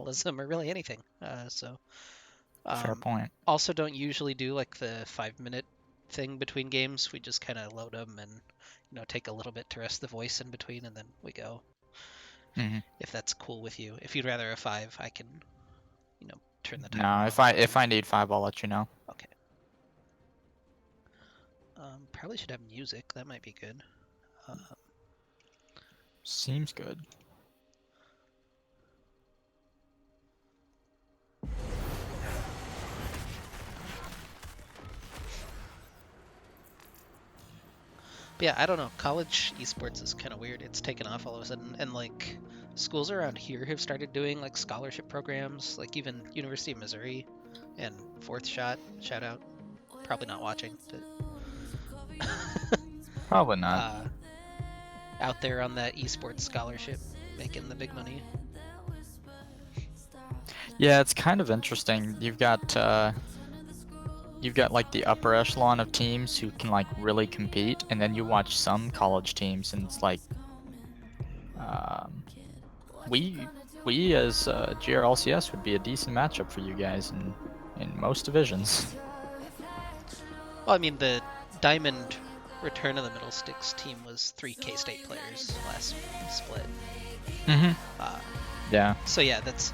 journalism or really anything. Fair point. Also don't usually do like the 5-minute thing between games. We just kind of load them and take a little bit to rest the voice in between, and then we go. Hmm. If that's cool with you. If you'd rather a 5, I can turn the timer No, off. if I need 5, I'll let you know. Okay. Probably should have music. That might be good. Seems good. But yeah, I don't know. College esports is kind of weird. It's taken off all of a sudden, and like schools around here have started doing like scholarship programs, like even University of Missouri and Fourth Shot. Shout out. Probably not watching, but Probably not. out there on that esports scholarship, making the big money. Yeah, it's kind of interesting. You've got like the upper echelon of teams who can like really compete, and then you watch some college teams, and it's like, we as GRLCS would be a decent matchup for you guys in most divisions. Well, I mean, the Diamond Return of the Middle Sticks team was 3 K-State players last split. Yeah. So yeah, that's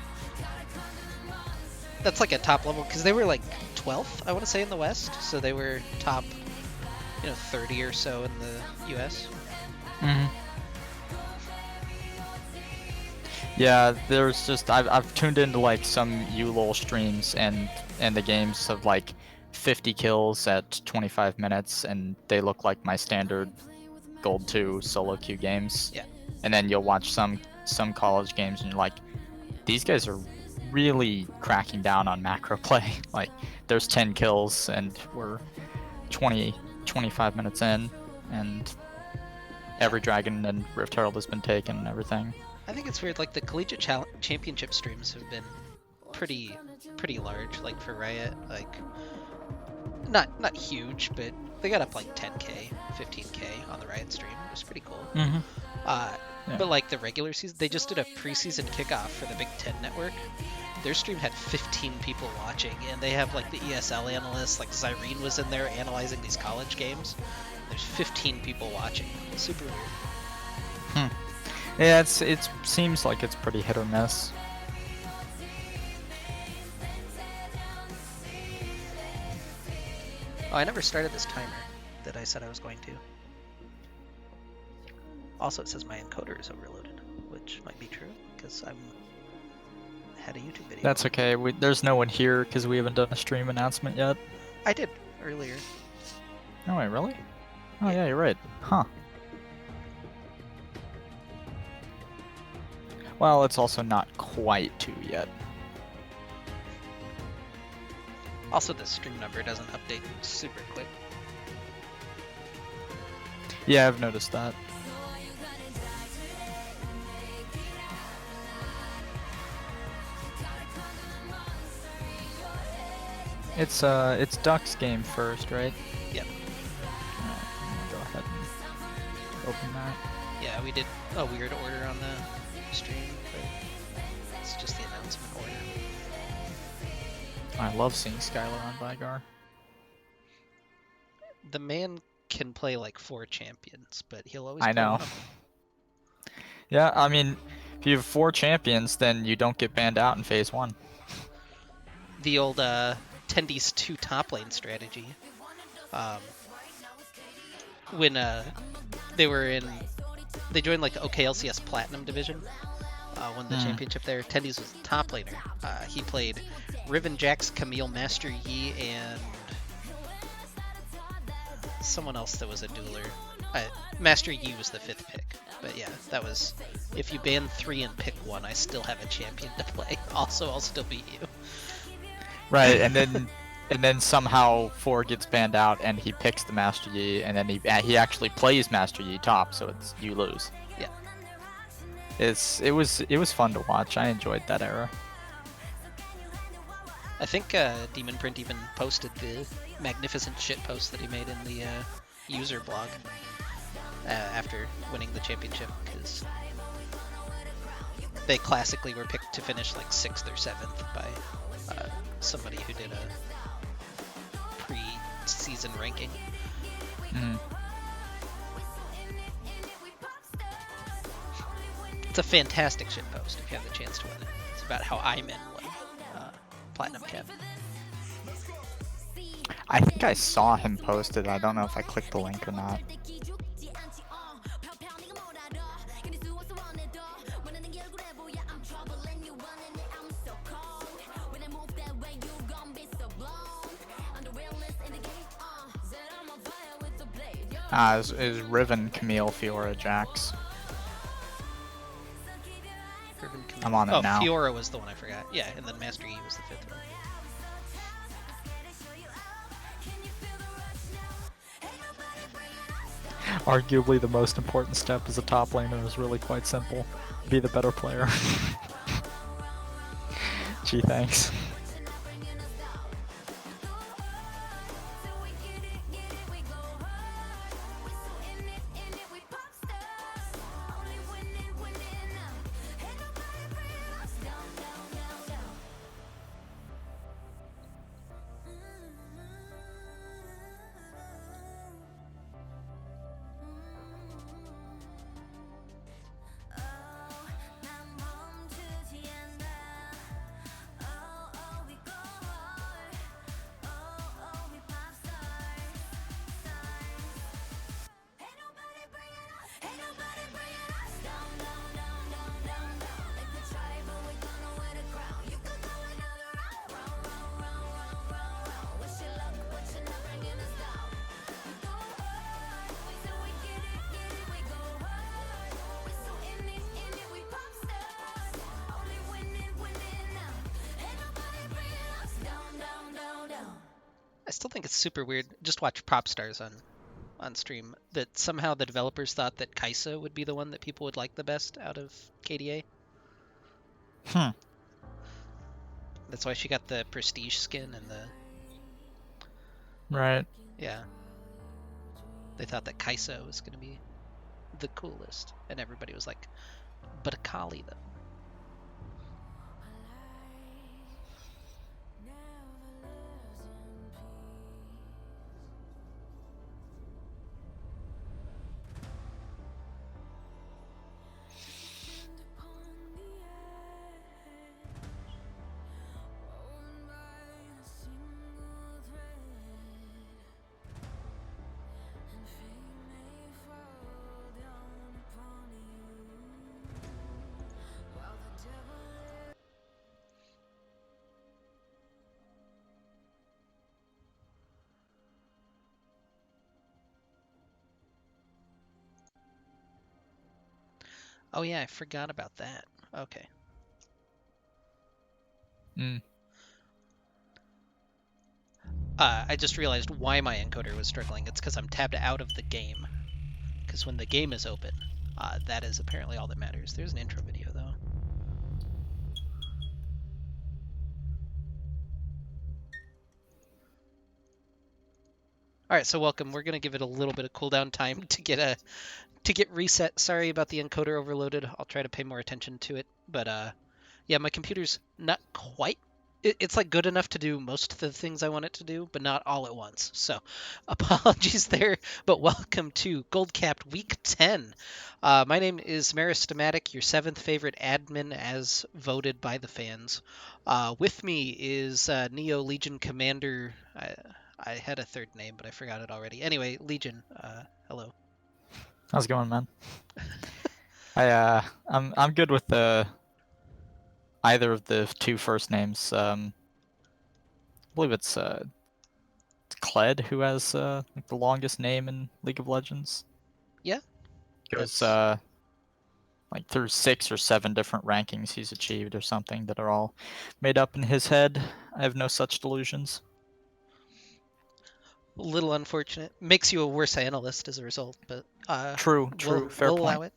like a top level, because they were like 12th, I want to say, in the West. So they were top, 30 or so in the US. Yeah, there's just I've tuned into like some ULOL streams and the games of like 50 kills at 25 minutes, and they look like my standard Gold 2 solo queue games. Yeah. And then you'll watch some college games, and you're like, these guys are really cracking down on macro play. Like, there's 10 kills, and we're 25 minutes in, and every dragon and Rift Herald has been taken and everything. I think it's weird. Like the collegiate championship streams have been pretty large. Like for Riot, like not huge, but they got up like 10K, 15K on the Riot stream. It was pretty cool. Yeah. But like the regular season, they just did a preseason kickoff for the Big Ten Network. Their stream had 15 people watching, and they have like the ESL analysts. Like Zyrene was in there analyzing these college games. There's 15 people watching. Super weird. Yeah, it seems like it's pretty hit or miss. Oh, I never started this timer that I said I was going to. Also, it says my encoder is overloaded, which might be true because I had a YouTube video. That's okay. There's no one here because we haven't done a stream announcement yet. I did earlier. No way, really? Oh yeah, you're right. Huh. Well, it's also not quite 2 yet. Also, the stream number doesn't update super quick. Yeah, I've noticed that. It's Duck's game first, right? Yep. Alright, I'm gonna go ahead and open that. Yeah, we did a weird order on the stream, but it's just the announcement order. I love seeing Skylar on Vigar. The man can play like 4 champions, but he'll always I play know. one of them. Yeah, I mean, if you have 4 champions, then you don't get banned out in phase 1. The old Tendies 2 top lane strategy. When they joined like the OKLCS Platinum division, won the championship there. Tendies was the top laner. He played Riven Jax, Camille, Master Yi, and someone else that was a dueler. Master Yi was the 5th pick. But yeah, that was, if you ban 3 and pick 1, I still have a champion to play. Also, I'll still beat you. Right, and then somehow 4 gets banned out, and he picks the Master Yi, and then he actually plays Master Yi top, so you lose. Yeah. It was fun to watch. I enjoyed that era. I think Demon Print even posted the magnificent shit post that he made in the user blog after winning the championship, because they classically were picked to finish like 6th or 7th by somebody who did a pre-season ranking. Mm. It's a fantastic shitpost if you have the chance to win it. It's about how Iman won Platinum Cap. I think I saw him post it. I don't know if I clicked the link or not. Is Riven, Camille, Fiora, Jax. I'm on it now. Fiora was the one I forgot. Yeah, and then Master Yi was the 5th one. Arguably the most important step as a top laner is really quite simple. Be the better player. Gee, thanks. I still think it's super weird. Just watch Prop Stars on stream. That somehow the developers thought that Kaisa would be the one that people would like the best out of KDA. That's why she got the prestige skin and the Right. yeah. They thought that Kaisa was gonna be the coolest, and everybody was like, "But Akali though." Oh yeah, I forgot about that. Okay. I just realized why my encoder was struggling. It's because I'm tabbed out of the game. Because when the game is open, that is apparently all that matters. There's an intro video though. All right, so welcome. We're gonna give it a little bit of cooldown time to get reset. Sorry about the encoder overloaded. I'll try to pay more attention to it. But yeah, my computer's not quite. It's like good enough to do most of the things I want it to do, but not all at once. So apologies there. But welcome to Gold Capped Week 10. My name is Meristematic, your 7th favorite admin as voted by the fans. With me is Neo Legion Commander. I had a third name, but I forgot it already. Anyway, Legion, hello. How's it going, man? I'm good with either of the two first names. I believe it's Kled who has like the longest name in League of Legends. Yeah. Goes like through 6 or 7 different rankings he's achieved or something that are all made up in his head. I have no such delusions. A little unfortunate. Makes you a worse analyst as a result, but True, fair we'll point. allow it.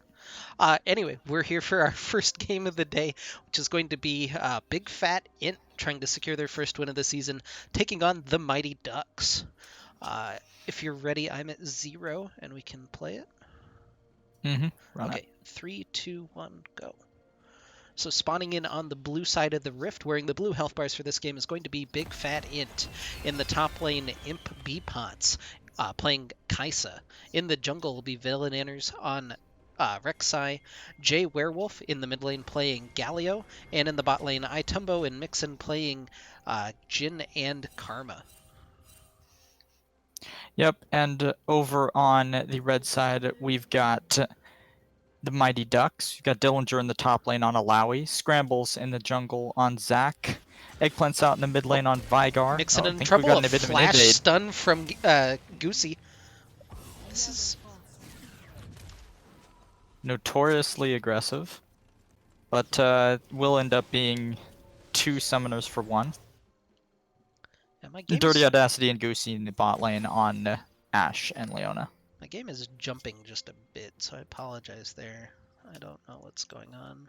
Anyway, we're here for our first game of the day, which is going to be Big Fat Int trying to secure their first win of the season, taking on the Mighty Ducks. If you're ready, I'm at 0, and we can play it. Mm-hmm. Okay, 3, 2, 1, go. So spawning in on the blue side of the rift, wearing the blue health bars for this game, is going to be Big Fat Int. In the top lane, Imp Beepots, playing Kaisa. In the jungle will be Villananners on Rek'Sai, Jay Werewolf in the mid lane playing Galio, and in the bot lane, Itumbo and Mixon playing Jin and Karma. Yep, and over on the red side, we've got the Mighty Ducks. You've got Dillinger in the top lane on Alawi, Scrambles in the jungle on Zac, Eggplant's out in the mid lane on Vigar. Mixon Oh, I in think we've trouble, got a an bit of an flash invade. stun from Goosey. This is Notoriously aggressive, but will end up being 2 summoners for 1. yeah, my Dirty Audacity and Goosey in the bot lane on Ashe and Leona. My game is jumping just a bit, so I apologize there. I don't know what's going on.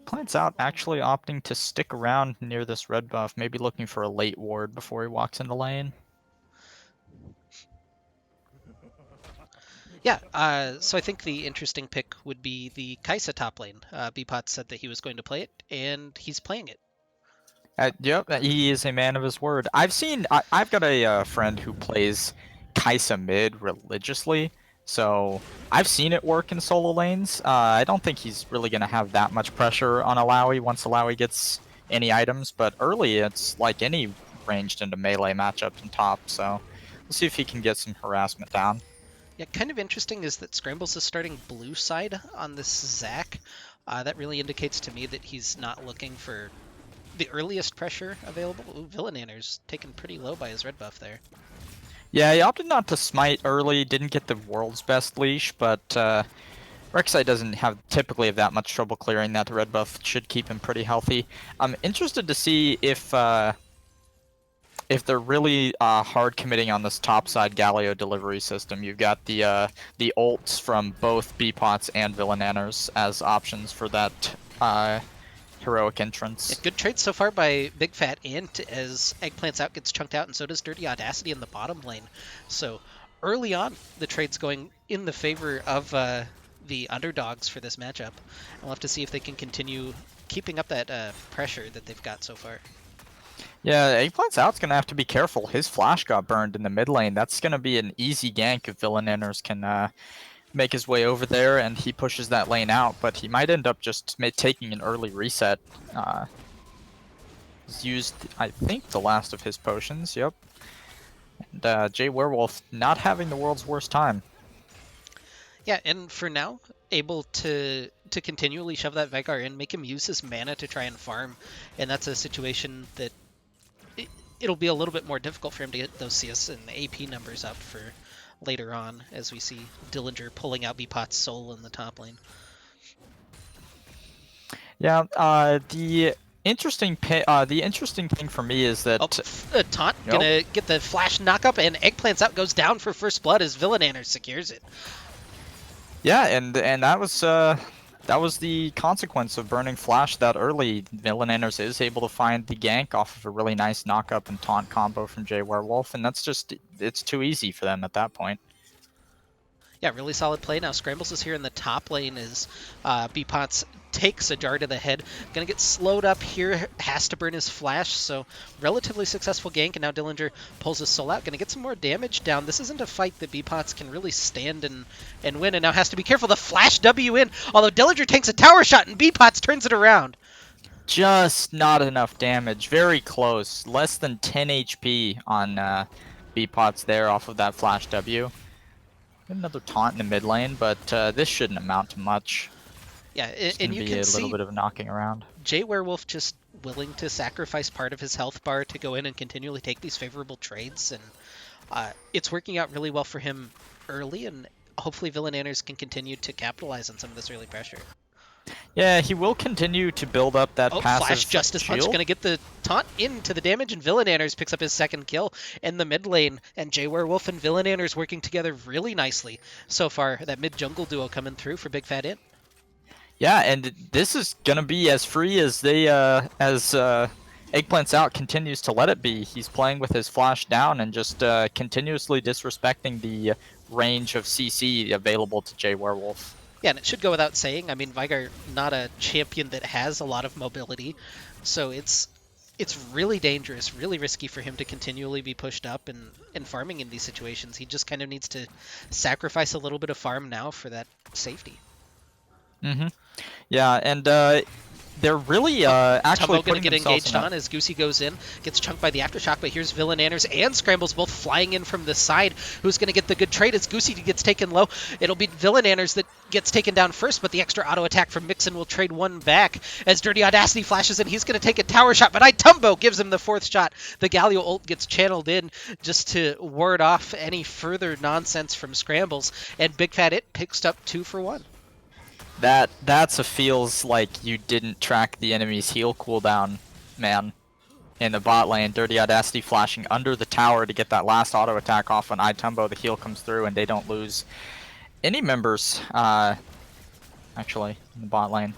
Plants out actually opting to stick around near this red buff, maybe looking for a late ward before he walks into lane. Yeah, so I think the interesting pick would be the Kaisa top lane. Beepot said that he was going to play it, and he's playing it. Yep, he is a man of his word. I've got a friend who plays Kaisa mid religiously, so I've seen it work in solo lanes. I don't think he's really going to have that much pressure on Alawi once Alawi gets any items, but early it's like any ranged into melee matchup in top, so we'll see if he can get some harassment down. Yeah, kind of interesting is that Scrambles is starting blue side on this Zac. That really indicates to me that he's not looking for the earliest pressure available. Ooh, Villananners taken pretty low by his red buff there. Yeah, he opted not to smite early, didn't get the world's best leash, but Rek'Sai doesn't typically have that much trouble clearing that. The red buff should keep him pretty healthy. I'm interested to see if they're really hard committing on this topside Galio delivery system. You've got the ults from both Beepots and Villananners as options for that heroic entrance. Yeah, good trade so far by Big Fat Int as Eggplant's out gets chunked out, and so does Dirty Audacity in the bottom lane. So early on, the trade's going in the favor of the underdogs for this matchup. We'll have to see if they can continue keeping up that pressure that they've got so far. Yeah, Eggplant's out's going to have to be careful. His flash got burned in the mid lane. That's going to be an easy gank if Villananners can make his way over there and he pushes that lane out, but he might end up just taking an early reset. He's used, I think, the last of his potions, yep. And Jay Werewolf not having the world's worst time. Yeah, and for now, able to continually shove that Vigar in, make him use his mana to try and farm, and that's a situation that it'll be a little bit more difficult for him to get those CS and AP numbers up for later on, as we see Dillinger pulling out Beepot's soul in the top lane. Yeah, the interesting thing for me is that Taunt gonna get the flash knockup, and Eggplant's out goes down for first blood as Villananners secures it. Yeah, and that was the consequence of burning flash that early. Villananners is able to find the gank off of a really nice knockup and taunt combo from Jay Werewolf, and it's too easy for them at that point. Yeah, really solid play. Now Scrambles is here in the top lane as Beepots takes a jar to the head. Gonna get slowed up here, has to burn his flash, so relatively successful gank, and now Dillinger pulls his soul out. Gonna get some more damage down. This isn't a fight that Beepots can really stand and win, and now has to be careful. The flash W in, although Dillinger takes a tower shot and Beepots turns it around. Just not enough damage. Very close. Less than 10 HP on Beepots there off of that flash W. Another taunt in the mid lane, but this shouldn't amount to much. Yeah, It's and you be can a see little bit of knocking around. Jay Werewolf just willing to sacrifice part of his health bar to go in and continually take these favorable trades, and it's working out really well for him early, and hopefully Villananners can continue to capitalize on some of this early pressure. Yeah, he will continue to build up that passive Flash Justice shield. Punch gonna get the taunt into the damage, and Villananners picks up his second kill in the mid lane, and Jay Werewolf and Villananners working together really nicely so far. That mid jungle duo coming through for Big Fat Int. Yeah, and this is gonna be as free as Eggplant's out continues to let it be. He's playing with his flash down and just continuously disrespecting the range of CC available to Jay Werewolf. Yeah, and it should go without saying. I mean, Vigar not a champion that has a lot of mobility, so it's really dangerous, really risky for him to continually be pushed up and farming in these situations. He just kind of needs to sacrifice a little bit of farm now for that safety. Mm-hmm. Yeah, and they're really Oh, actually Tumbo gonna putting get themselves engaged in a. on as Goosey goes in, gets chunked by the aftershock, but here's Villain Anners and Scrambles both flying in from the side. Who's gonna get the good trade as Goosey gets taken low? It'll be Villain Anners that gets taken down first, but the extra auto attack from Mixon will trade one back as Dirty Audacity flashes in. He's gonna take a tower shot, but Itumbo gives him the fourth shot. The Galio ult gets channeled in just to ward off any further nonsense from Scrambles, and Big Fat It picks up 2 for 1. That's a feels like you didn't track the enemy's heal cooldown, man. In the bot lane, Dirty Audacity flashing under the tower to get that last auto attack off on Itumbo. The heal comes through and they don't lose any members. Actually, in the bot lane,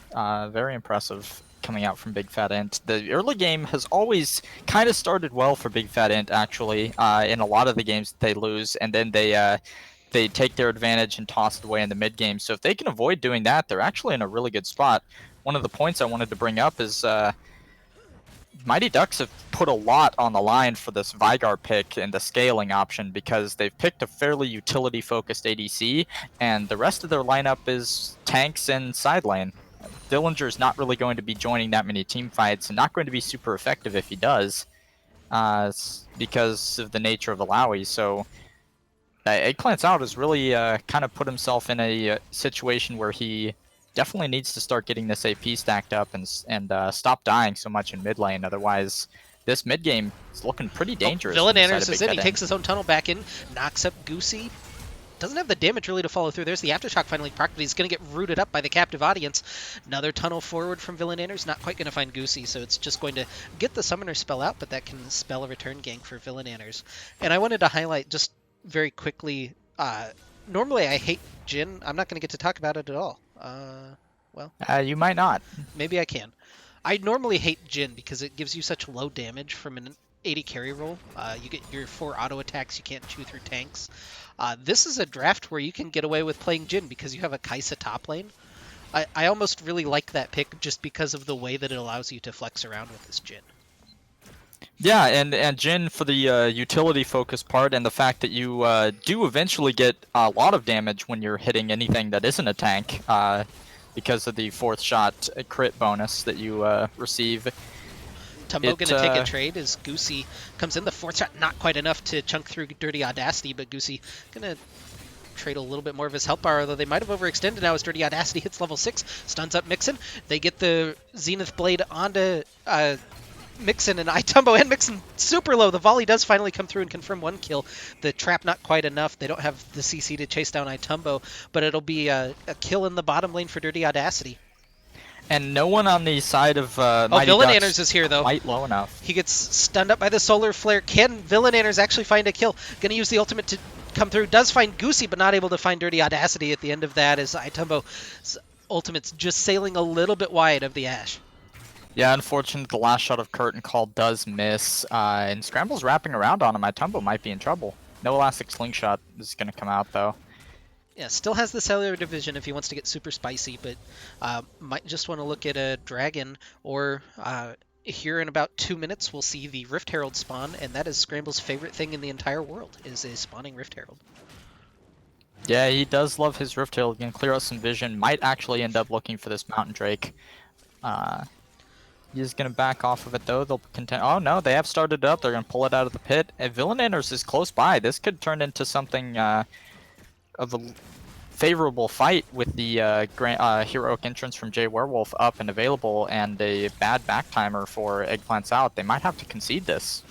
very impressive coming out from Big Fat Int. The early game has always kind of started well for Big Fat Int. Actually, in a lot of the games they lose, and then they take their advantage and toss it away in the mid game. So if they can avoid doing that, they're actually in a really good spot. One of the points I wanted to bring up is Mighty Ducks have put a lot on the line for this Vigar pick and the scaling option because they've picked a fairly utility-focused ADC, and the rest of their lineup is tanks and side lane. Dillinger's not really going to be joining that many team fights and not going to be super effective if he does, because of the nature of the Lowy. So Eggplant's Out has really kind of put himself in a situation where he definitely needs to start getting this AP stacked up and stop dying so much in mid lane. Otherwise, this mid game is looking pretty dangerous. Villain Anners is in. He takes his own tunnel back in, knocks up Goosey. Doesn't have the damage really to follow through. There's the aftershock finally proc, but he's going to get rooted up by the captive audience. Another tunnel forward from Villain Anners. Not quite going to find Goosey, so it's just going to get the summoner spell out, but that can spell a return gank for Villain Anners. And I wanted to highlight just very quickly, normally I hate Jhin. I'm not going to get to talk about it at all. Well, you might not. maybe I can. I normally hate Jhin because it gives you such low damage from an 80 carry roll. You get your 4 auto attacks, you can't chew through tanks. This is a draft where you can get away with playing Jhin because you have a Kai'Sa top lane. I almost really like that pick just because of the way that it allows you to flex around with this Jhin. Yeah, and Jhin for the utility focus part, and the fact that you do eventually get a lot of damage when you're hitting anything that isn't a tank, because of the 4th shot crit bonus that you receive. Tumbo gonna take a trade as Goosey comes in. The 4th shot not quite enough to chunk through Dirty Audacity, but Goosey gonna trade a little bit more of his health bar, although they might have overextended now as Dirty Audacity hits level 6, stuns up Mixon. They get the Zenith Blade onto Mixon, and Itumbo and Mixon super low. The volley does finally come through and confirm 1 kill. The trap not quite enough. They don't have the CC to chase down Itumbo, but it'll be a kill in the bottom lane for Dirty Audacity. And no one on the side of Mighty Villain Ducks Anners is here, though. Quite low enough. He gets stunned up by the solar flare. Can Villain Anners actually find a kill? Gonna use the ultimate to come through. Does find Goosey, but not able to find Dirty Audacity at the end of that as Itumbo's ultimate's just sailing a little bit wide of the Ashe. Yeah, unfortunate the last shot of Curtain Call does miss, and Scramble's wrapping around on him. Itumbo might be in trouble. No Elastic Slingshot is going to come out, though. Yeah, still has the cellular division if he wants to get super spicy, but might just want to look at a dragon, or here in about 2 minutes we'll see the Rift Herald spawn, and that is Scramble's favorite thing in the entire world, is a spawning Rift Herald. Yeah, he does love his Rift Herald. Can clear out some vision. Might actually end up looking for this Mountain Drake. He's going to back off of it, though. They'll contend. Oh, no, they have started it up. They're going to pull it out of the pit. And Villain Anners is close by. This could turn into something of a favorable fight with the heroic entrance from Jay Werewolf up and available, and a bad back timer for Eggplants Out. They might have to concede this.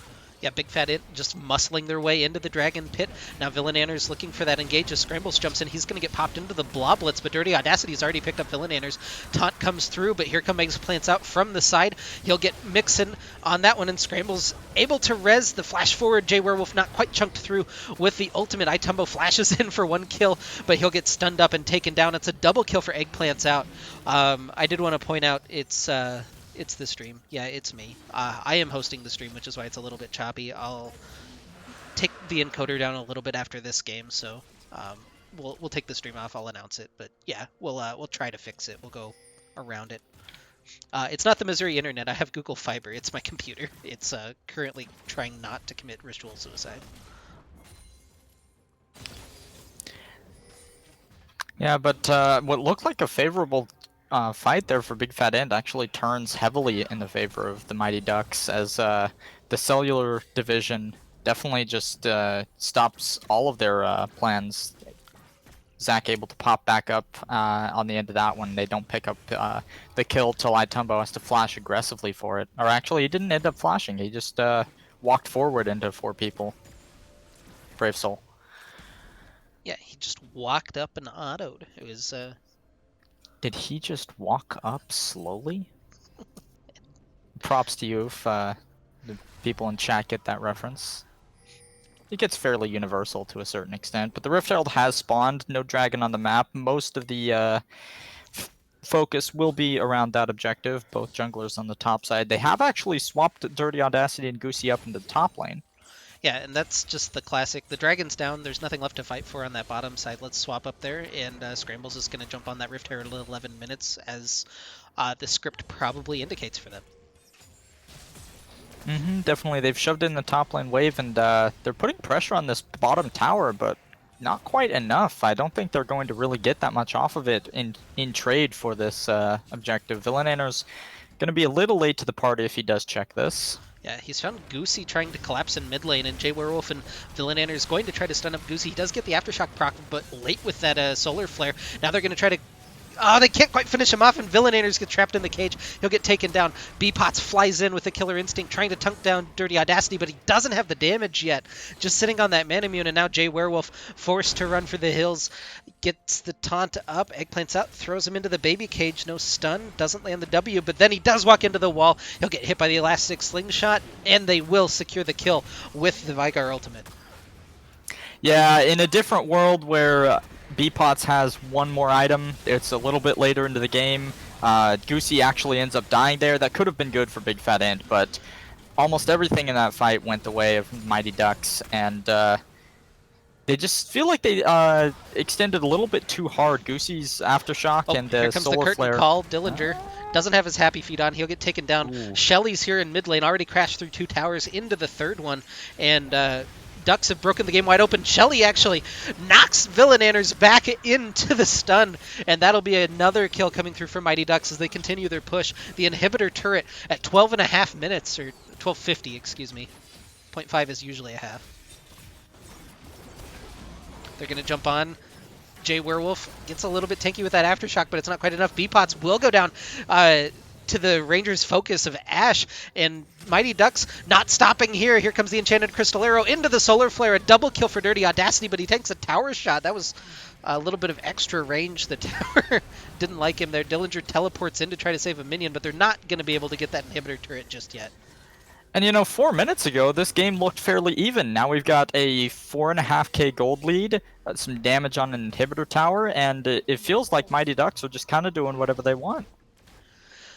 Yeah, Big Fat It just muscling their way into the Dragon Pit. Now Villain Anners looking for that engage as Scrambles jumps in. He's going to get popped into the Bloblets, but Dirty Audacity's already picked up Villain Anners. Taunt comes through, but here comes Eggplants Out from the side. He'll get Mixon on that one, and Scrambles able to res the flash forward. Jay Werewolf not quite chunked through with the ultimate. Itumbo flashes in for 1 kill, but he'll get stunned up and taken down. It's a double kill for Eggplants Out. I did want to point out it's the stream. Yeah, it's me. I am hosting the stream, which is why it's a little bit choppy. I'll take the encoder down a little bit after this game, so we'll take the stream off. I'll announce it, but yeah, we'll try to fix it. We'll go around it. It's not the Missouri internet. I have Google Fiber. It's my computer. It's currently trying not to commit ritual suicide. Yeah, but what looked like a favorable fight there for Big Fat End actually turns heavily in the favor of the Mighty Ducks as the cellular division definitely just stops all of their plans. Zach able to pop back up on the end of that one. They don't pick up the kill till Itumbo has to flash aggressively for it. Or actually, he didn't end up flashing. He just walked forward into 4 people. Brave soul. Yeah, he just walked up and autoed. It was Did he just walk up slowly? Props to you if the people in chat get that reference. It gets fairly universal to a certain extent, but the Rift Herald has spawned. No dragon on the map. Most of the focus will be around that objective, both junglers on the top side. They have actually swapped Dirty Audacity and Goosey up into the top lane. Yeah, and that's just the classic. The dragon's down. There's nothing left to fight for on that bottom side. Let's swap up there, and Scrambles is going to jump on that Rift Herald in 11 minutes, as the script probably indicates for them. Definitely. They've shoved in the top lane wave, and they're putting pressure on this bottom tower, but not quite enough. I don't think they're going to really get that much off of it in trade for this objective. Villananor's going to be a little late to the party if he does check this. Yeah, he's found Goosey trying to collapse in mid lane, and Jay Werewolf and Villanator is going to try to stun up Goosey. He does get the Aftershock proc, but late with that Solar Flare. Now they're going to try to... Oh, they can't quite finish him off, and Villanator's get trapped in the cage. He'll get taken down. B-Pots flies in with the Killer Instinct, trying to tunk down Dirty Audacity, but he doesn't have the damage yet. Just sitting on that Manamune, and now Jay Werewolf forced to run for the hills. Gets the taunt up, Eggplant's out, throws him into the baby cage. No stun, doesn't land the W, but then he does walk into the wall. He'll get hit by the Elastic Slingshot, and they will secure the kill with the Vigar ultimate. Yeah, in a different world where B-Pots has one more item, it's a little bit later into the game. Goosey actually ends up dying there. That could have been good for Big Fat Ant, but almost everything in that fight went the way of Mighty Ducks, and they just feel like they extended a little bit too hard. Goosey's Aftershock and here comes Solar the curtain Flare. call. Dillinger doesn't have his happy feet on. He'll get taken down. Ooh. Shelly's here in mid lane, already crashed through 2 towers into the 3rd one, and Ducks have broken the game wide open. Shelly actually knocks Villananners back into the stun, and that'll be another kill coming through for Mighty Ducks as they continue their push. The inhibitor turret at 12.5 minutes, or 12:50, excuse me. 0.5 is usually a half. They're going to jump on. Jay Werewolf gets a little bit tanky with that Aftershock, but it's not quite enough. B-Pots will go down to the Rangers' focus of Ash, and Mighty Ducks not stopping here. Here comes the Enchanted Crystal Arrow into the Solar Flare. A double kill for Dirty Audacity, but he takes a tower shot. That was a little bit of extra range. The tower didn't like him there. Dillinger teleports in to try to save a minion, but they're not going to be able to get that inhibitor turret just yet. And you know, 4 minutes ago, this game looked fairly even. Now we've got a 4.5k gold lead, some damage on an inhibitor tower, and it feels like Mighty Ducks are just kind of doing whatever they want.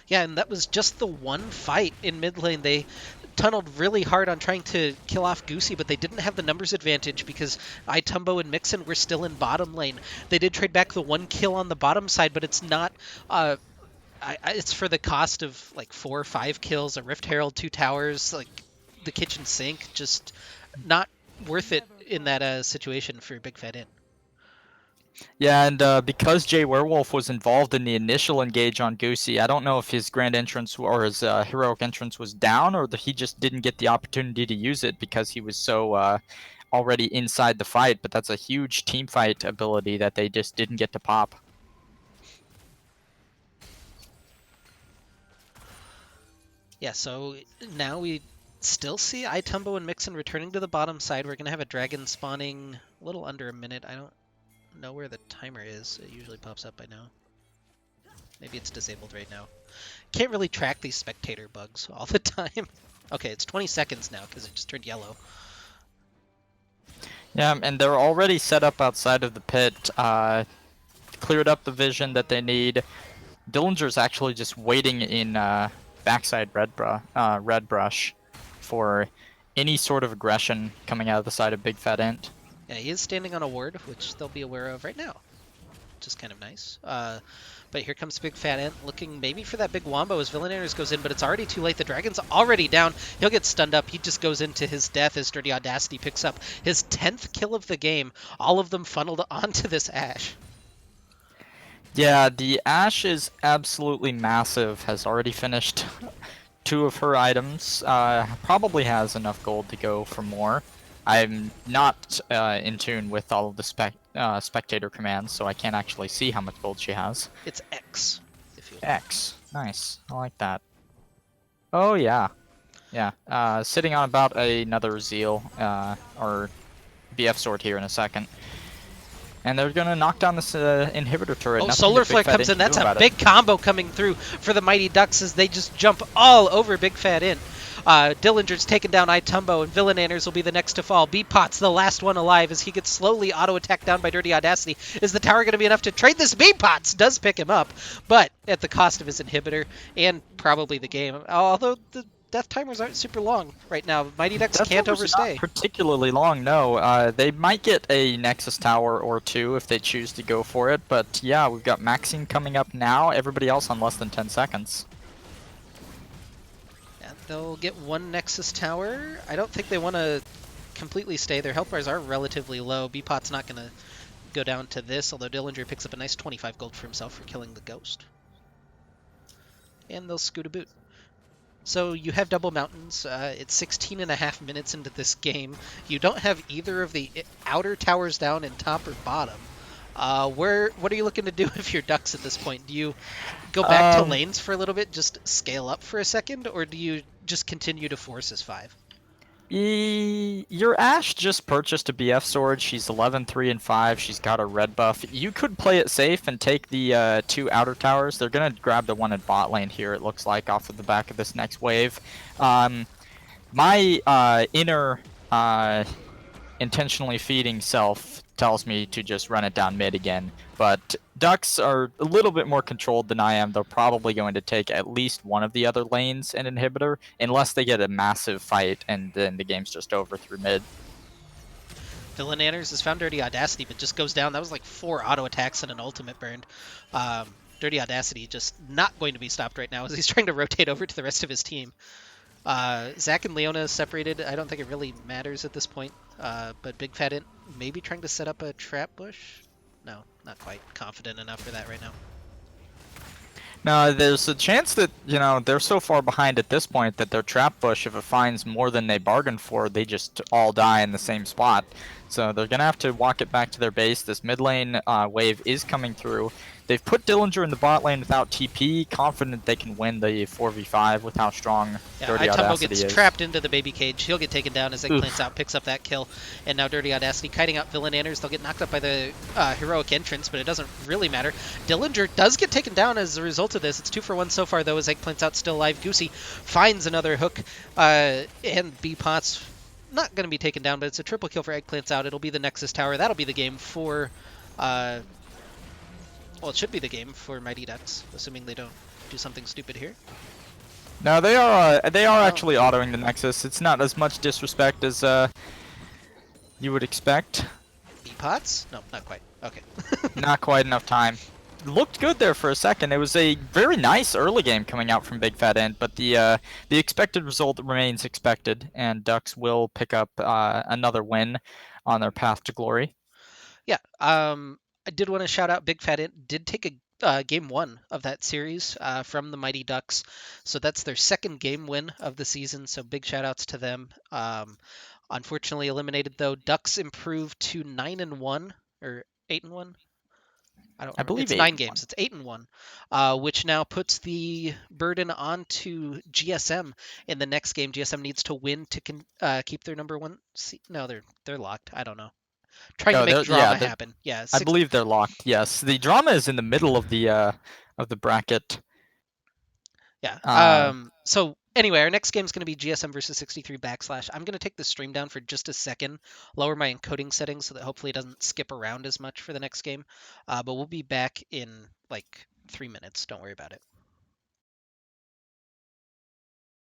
Yeah, and that was just the one fight in mid lane. They tunneled really hard on trying to kill off Goosey, but they didn't have the numbers advantage because Itumbo and Mixon were still in bottom lane. They did trade back the 1 kill on the bottom side, but it's not... it's for the cost of like 4 or 5 kills, a Rift Herald, 2 towers, like the kitchen sink. Just not worth it in that situation for Big Fat Inn. Yeah, and because Jay Werewolf was involved in the initial engage on Goosey, I don't know if his grand entrance or his heroic entrance was down, or that he just didn't get the opportunity to use it because he was so already inside the fight. But that's a huge team fight ability that they just didn't get to pop. Yeah, so now we still see Itumbo and Mixon returning to the bottom side. We're going to have a dragon spawning a little under a minute. I don't know where the timer is. It usually pops up by now. Maybe it's disabled right now. Can't really track these spectator bugs all the time. Okay, it's 20 seconds now because it just turned yellow. Yeah, and they're already set up outside of the pit. Cleared up the vision that they need. Dillinger's actually just waiting in backside red brush for any sort of aggression coming out of the side of Big Fat Ant. Yeah, he is standing on a ward, which they'll be aware of right now, which is kind of nice. But here comes Big Fat Ant, looking maybe for that big wombo as Villaners goes in, but it's already too late. The Dragon's already down. He'll get stunned up. He just goes into his death as Dirty Audacity picks up his 10th kill of the game. All of them funneled onto this Ashe. Yeah, the Ashe is absolutely massive. Has already finished two of her items. Probably has enough gold to go for more. I'm not in tune with all of the spectator commands, so I can't actually see how much gold she has. It's X, if you X. Nice. I like that. Oh, yeah. Yeah. Sitting on about another Zeal, or BF sword here in a second. And they're gonna knock down this inhibitor turret. Oh, Nothing Solar that Big Flare Fat comes Int in. can That's do a about it. big combo coming through for the Mighty Ducks as they just jump all over Big Fat Int. Dillinger's taken down Itumbo, and Villananners will be the next to fall. Beepot's the last one alive as he gets slowly auto-attacked down by Dirty Audacity. Is the tower going to be enough to trade this? Beepots does pick him up, but at the cost of his inhibitor and probably the game. Although the death timers aren't super long right now. Mighty Ducks Death can't Timers are not overstay. particularly long, no. They might get a Nexus Tower or two if they choose to go for it, but yeah, we've got Maxine coming up now, everybody else on less than 10 seconds. Yeah, they'll get one Nexus Tower. I don't think they want to completely stay. Their health bars are relatively low. Beepot's not going to go down to this, although Dillinger picks up a nice 25 gold for himself for killing the Ghost. And they'll scoot a boot. So you have double mountains. It's 16 and a half minutes into this game. You don't have either of the outer towers down in top or bottom. What are you looking to do with your ducks at this point? Do you go back to lanes for a little bit, just scale up for a second, or do you just continue to force as 5? Your Ashe just purchased a BF sword. She's 11, 3, and 5. She's got a red buff. You could play it safe and take the two outer towers. They're going to grab the one in bot lane here, it looks like, off of the back of this next wave. My inner intentionally feeding self tells me to just run it down mid again, but Ducks are a little bit more controlled than I am. They're probably going to take at least one of the other lanes and inhibitor, unless they get a massive fight and then the game's just over through mid. Villananners has found Dirty Audacity, but just goes down. That was like 4 auto attacks and an ultimate burned. Dirty Audacity just not going to be stopped right now as he's trying to rotate over to the rest of his team. Zach and Leona separated. I don't think it really matters at this point. But Big Fat Int maybe trying to set up a trap bush. No, not quite confident enough for that right now. Now, there's a chance that, they're so far behind at this point that their trap bush, if it finds more than they bargained for, they just all die in the same spot. So they're going to have to walk it back to their base. This mid lane wave is coming through. They've put Dillinger in the bot lane without TP, confident they can win the 4v5 with how strong Dirty Audacity gets is. trapped into the baby cage. He'll get taken down as Eggplants out picks up that kill. And now Dirty Audacity kiting out Villananners. They'll get knocked up by the heroic entrance, but it doesn't really matter. Dillinger does get taken down as a result of this. It's 2 for 1 so far, though, as Eggplants out still alive. Goosey finds another hook, and Beepot's not going to be taken down, but it's a triple kill for Eggplants out. It'll be the Nexus Tower. That'll be the game for... well, it should be the game for Mighty Ducks, assuming they don't do something stupid here. No, they are actually autoing the Nexus. It's not as much disrespect as you would expect. Beepots? No, not quite. Okay. Not quite enough time. Looked good there for a second. It was a very nice early game coming out from Big Fat Int, but the expected result remains expected, and Ducks will pick up another win on their path to glory. Yeah. I did want to shout out Big Fat Int. Did take a game 1 of that series from the Mighty Ducks, so that's their second game win of the season. So big shout outs to them. Unfortunately eliminated though. Ducks improved to 9-1 or 8-1. I don't remember. believe It's 9 games. It's 8-1, which now puts the burden onto GSM in the next game. GSM needs to win to keep their number 1 seed. No, they're locked. I don't know. Trying to make drama happen. Yeah, I believe they're locked. Yes, the drama is in the middle of the bracket. Yeah. So anyway, our next game is going to be GSM versus 63 /. I'm going to take the stream down for just a second, lower my encoding settings so that hopefully it doesn't skip around as much for the next game. But we'll be back in like 3 minutes. Don't worry about it.